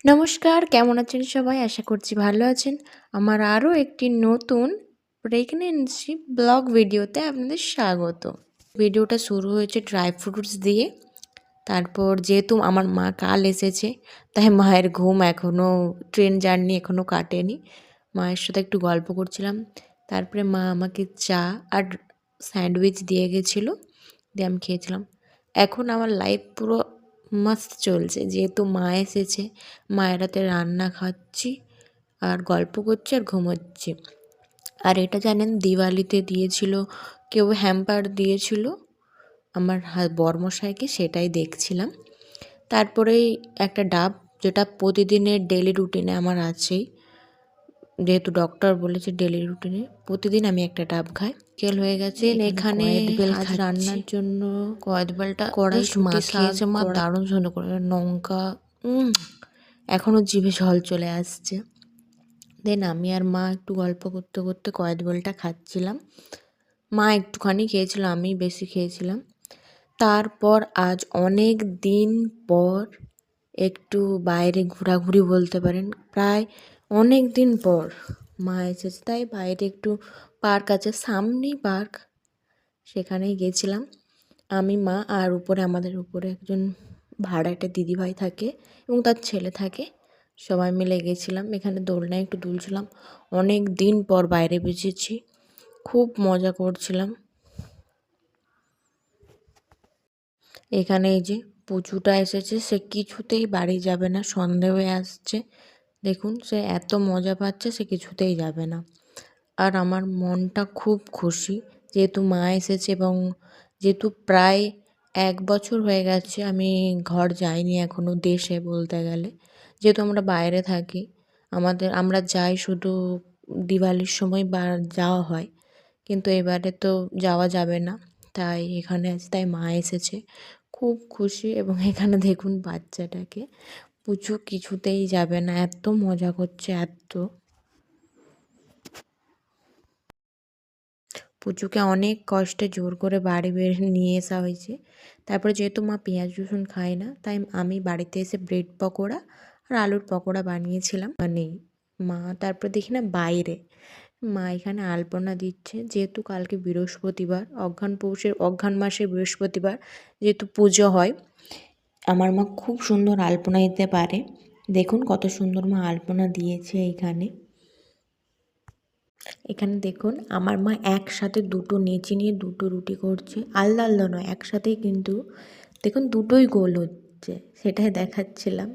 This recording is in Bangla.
নমস্কার, কেমন আছেন সবাই? আশা করছি ভালো আছেন। আমার আরও একটি নতুন প্রেগন্যান্সি ব্লগ ভিডিওতে আপনাদের স্বাগত। ভিডিওটা শুরু হয়েছে ড্রাই ফ্রুটস দিয়ে। তারপর যেহেতু আমার মা কাল এসেছে, তাই মায়ের ঘুম এখনও ট্রেন জার্নি এখনও কাটেনি। মায়ের সাথে একটু গল্প করছিলাম। তারপরে মা আমাকে চা আর স্যান্ডউইচ দিয়ে গেছিলো, দিয়ে আমি খেয়েছিলাম। এখন আমার লাইফ পুরো মাস্ত চলছে, যেহেতু মা এসেছে, মায়ের হাতে রান্না খাচ্ছি আর গল্প করছি আর ঘুমোচ্ছি। আর এটা জানেন দিওয়ালিতে দিয়েছিল, কেউ হ্যাম্পার দিয়েছিল আমার বরমশাইকে, সেটাই দেখছিলাম। তারপরেই একটা ডাব, যেটা প্রতিদিনের ডেলি রুটিনে আমার আছেই, যেহেতু ডক্টর বলেছে ডেলি রুটিনে প্রতিদিন আমি একটা ডাব খাই। তেল হয়ে গেছে এখানে আজ রান্নার জন্য। কয়েদ বেলটা কড়াই মাখিয়েছে মা, দারুণ সুন্দর করে লঙ্কা, এখনও জিভে জল চলে আসছে। দেন আমি আর মা একটু গল্প করতে করতে কয়েদ বেলটা খাচ্ছিলাম। মা একটুখানি খেয়েছিল, আমি বেশি খেয়েছিলাম। তারপর আজ অনেক দিন পর একটু বাইরে ঘোরাঘুরি বলতে পারেন, প্রায় অনেক দিন পর মা এসেছে, তাই বাইরে একটু পার্ক আছে, সামনেই পার্ক, সেখানেই গেছিলাম আমি, মা আর আমাদের উপরে একজন ভাড়াটে দিদিভাই থাকে এবং তার ছেলে থাকে, সবাই মিলে গেছিলাম। এখানে দোলনায় একটু দুলছিলাম, অনেক দিন পর বাইরে বেরিয়েছি, খুব মজা করছিলাম। এখানে এই যে পুচুটা এসেছে, সে কিছুতেই বাড়ি যাবে না, সন্ধে হয়ে আসছে। দেখুন সে এত মজা পাচ্ছে, সে কিছুতেই যাবে না। আর আমার মনটা খুব খুশি, যেহেতু মা এসেছে এবং যেহেতু প্রায় 1 বছর হয়ে গেছে আমি ঘর যাইনি এখনও, দেশে বলতে গেলে, যেহেতু আমরা বাইরে থাকি, আমরা যাই শুধু দিওয়ালির সময় বা যাওয়া হয়, কিন্তু এবারে তো যাওয়া যাবে না, তাই এখানে আছি, তাই মা এসেছে, খুব খুশি। এবং এখানে দেখুন বাচ্চাটাকে, পুচু কিছুতেই যাবে না, এত মজা করছে, এত। পুচুকে অনেক কষ্টে জোর করে বাড়ি বের নিয়ে আসা হয়েছে। তারপরে যেহেতু মা পেঁয়াজ রসুন খায় না, তাই আমি বাড়িতে এসে ব্রেড পকোড়া আর আলুর পকোড়া বানিয়েছিলাম। নেই মা, তারপর দেখি না বাইরে মা এখানে আলপনা দিচ্ছে, যেহেতু কালকে বৃহস্পতিবার, অঘ্রাণ মাসের বৃহস্পতিবার, যেহেতু পুজো হয়, আমার মা খুব সুন্দর আলপনা দিতে পারে। দেখুন কত সুন্দর মা আলপনা দিয়েছে। এখানে দেখুন আমার মা একসাথে দুটো নেচে নিয়ে দুটো রুটি করছে, আলাদা আলাদা নয়, একসাথেই, কিন্তু দেখুন দুটোই গোল হচ্ছে, সেটাই দেখাচ্ছিলাম।